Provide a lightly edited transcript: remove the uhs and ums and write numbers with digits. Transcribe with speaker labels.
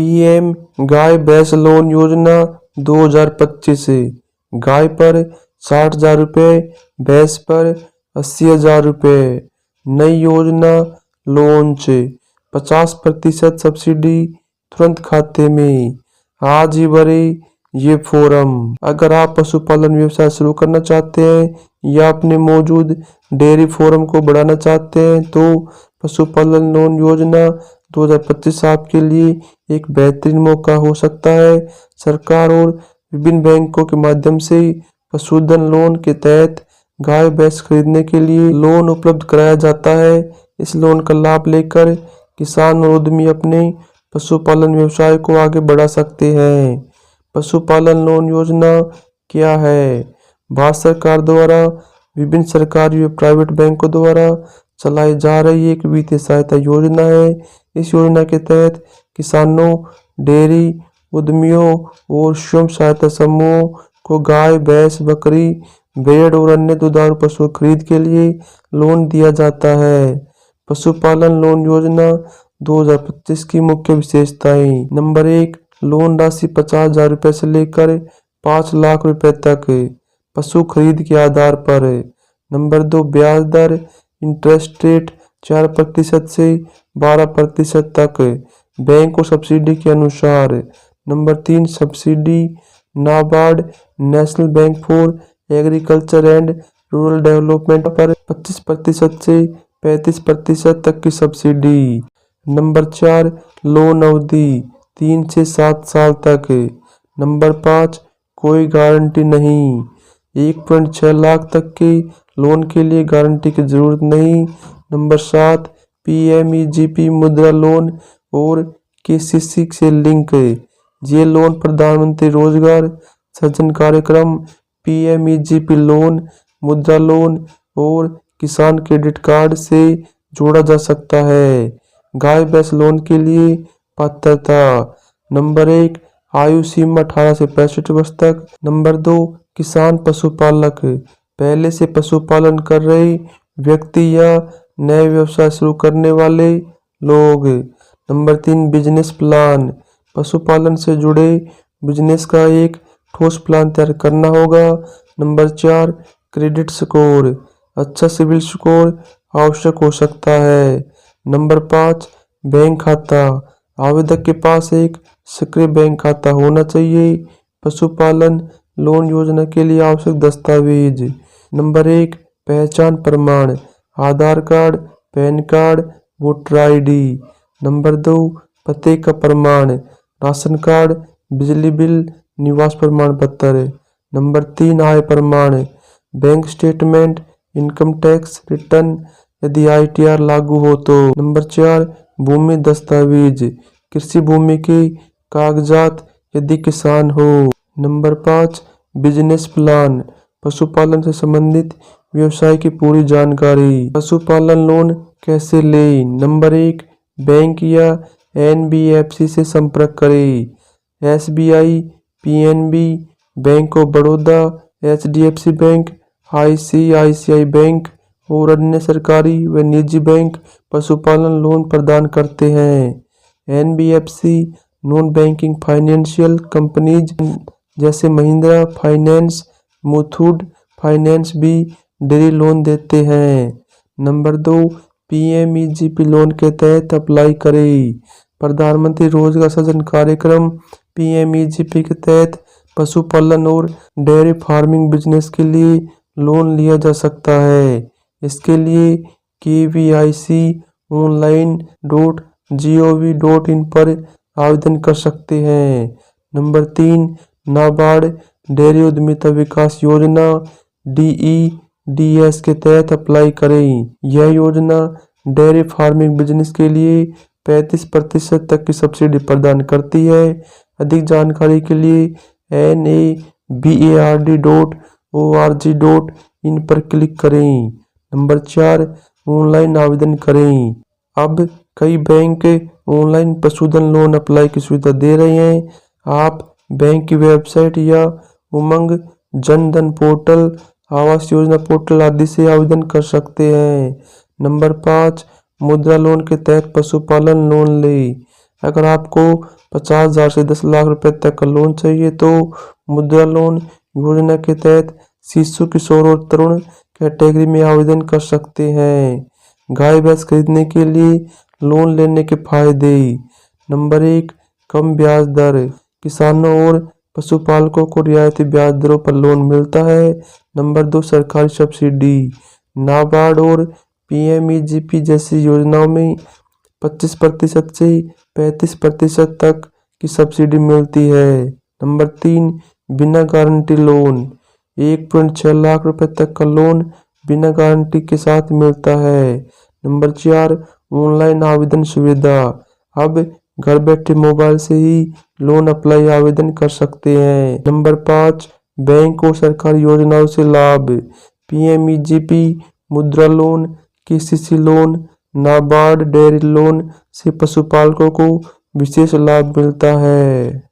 Speaker 1: PM गाय भैंस loan योजना 2025। गाय पर 60,000 रुपये, भैंस पर 80,000 रुपये। नई योजना लॉन्च, 50% सब्सिडी तुरंत खाते में। आज ही भरे ये फॉर्म। अगर आप पशुपालन व्यवसाय शुरू करना चाहते हैं या अपने मौजूद डेयरी फार्म को बढ़ाना चाहते हैं तो पशुपालन लोन योजना 2025 आपके लिए एक बेहतरीन मौका हो सकता है। सरकार और विभिन्न बैंकों के माध्यम से पशुधन लोन के तहत गाय भैंस खरीदने के लिए लोन उपलब्ध कराया जाता है। इस लोन का लाभ लेकर किसान और उद्यमी अपने पशुपालन व्यवसाय को आगे बढ़ा सकते हैं। पशुपालन लोन योजना क्या है? भारत सरकार द्वारा विभिन्न सरकारी व प्राइवेट बैंकों द्वारा चलाई जा रही एक वित्तीय सहायता योजना है। इस योजना के तहत किसानों, डेयरी उद्यमियों और स्वयं सहायता समूहों को गाय, भैंस, बकरी, भेड़ और अन्य दुधारू पशु खरीद के लिए लोन दिया जाता है। पशुपालन लोन योजना 2025 की मुख्य विशेषताएं। नंबर 1, लोन राशि 50,000 रुपये से लेकर 5 लाख रुपए तक, पशु खरीद के आधार पर। नंबर 2, ब्याज दर इंटरेस्ट रेट 4% से 12% तक, बैंक और सब्सिडी के अनुसार। Number 3, subsidy NABARD national bank for agriculture and rural development पर 25% से 35% तक की सब्सिडी। नंबर 4, लोन अवधि 3 से 7 साल तक। नंबर 5, कोई गारंटी नहीं, 1.6 लाख तक के लोन के लिए गारंटी की जरूरत नहीं। नंबर 7, पीएमईजीपी मुद्रा लोन और केसीसी से लिंक। ये लोन प्रधानमंत्री रोजगार सृजन कार्यक्रम, पीएमईजीपी लोन, मुद्रा लोन और किसान क्रेडिट कार्ड से जोड़ा जा सकता है। गाय भैंस लोन के लिए पात्रता। नंबर 1, आयु सीमा 18 से 65 वर्ष तक। नंबर 2, किसान पशुपालक, पहले से पशुपालन कर रहे व्यक्ति या नए व्यवसाय शुरू करने वाले लोग। नंबर 3, बिजनेस प्लान, पशुपालन से जुड़े बिजनेस का एक ठोस प्लान तैयार करना होगा। नंबर 4, क्रेडिट स्कोर, अच्छा सिविल स्कोर आवश्यक हो सकता है। नंबर 5, बैंक खाता, आवेदक के पास एक सक्रिय बैंक खाता होना चाहिए। पशुपालन लोन योजना के लिए आवश्यक दस्तावेज। नंबर 1, पहचान प्रमाण, Aadhaar card, PAN card, voter ID. Number 2, पते का प्रमाण, राशन कार्ड, बिजली बिल, निवास प्रमाण पत्र। नंबर 3, आय प्रमाण, bank statement, income tax return यदि आईटीआर लागू हो तो। नंबर 4, भूमि दस्तावेज, कृषि भूमि के कागजात यदि किसान हो। नंबर 5, बिजनेस प्लान, पशुपालन से संबंधित व्यवसाय की पूरी जानकारी। पशुपालन लोन कैसे लें? नंबर 1, बैंक या एनबीएफसी से संपर्क करें। SBI, PNB, bank of Baroda, HDFC bank, ICICI bank और अन्य सरकारी व निजी बैंक पशुपालन लोन प्रदान करते हैं। NBFC non banking financial companies जैसे महिंद्रा फाइनेंस, मुथूट फाइनेंस भी डेयरी लोन देते हैं। नंबर 2, पीएमईजीपी लोन के तहत अप्लाई करें। प्रधानमंत्री रोजगार सृजन कार्यक्रम पीएमईजीपी के तहत पशुपालन और डेयरी फार्मिंग बिजनेस के लिए लोन लिया जा सकता है। इसके लिए KVIC online.gov.in पर आवेदन कर सकते हैं। नंबर 3, नाबार्ड डेयरी उद्यमिता विकास योजना DEDS के तहत अप्लाई करें। यह योजना डेयरी फार्मिंग बिजनेस के लिए 35% तक की सब्सिडी प्रदान करती है। अधिक जानकारी के लिए nabard.org.in पर क्लिक करें। नंबर 4, ऑनलाइन आवेदन करें। अब कई बैंक ऑनलाइन पशुधन लोन अप्लाई की सुविधा दे रहे हैं। आप बैंक की वेबसाइट या उमंग जनधन पोर्टल, आवास योजना पोर्टल आदि से आवेदन कर सकते हैं। नंबर 5, मुद्रा लोन के तहत पशुपालन लोन लें। अगर आपको 50,000 से 10 लाख रुपए तक का लोन चाहिए तो मुद्रा लोन योजना के तहत शिशु, किशोर और तरुण कैटेगरी में आवेदन कर सकते हैं। गाय भैंस खरीदने के लिए लोन लेने के फायदे। नंबर 1, कम ब्याज दर। किसानों और पशुपालकों को रियायती ब्याज दरों पर लोन मिलता है। नंबर 2, सरकारी सब्सिडी। नाबार्ड और पीएमईजीपी जैसी योजनाओं में 25% से 35% तक की सब्सिडी मिलती है। नंबर 3, बिना गारंटी लोन। 1.6 लाख रुपए तक का लोन बिना गारंटी के साथ मिलता है। नंबर 4, ऑनलाइन आवेदन सुविधा। अब घर बैठे मोबाइल से ही लोन अप्लाई आवेदन कर सकते हैं। नंबर 5, बैंक और सरकारी योजनाओं से लाभ। पीएमईजीपी मुद्रा loan, KCC loan, NABARD dairy loan से पशुपालकों को विशेष लाभ मिलता है।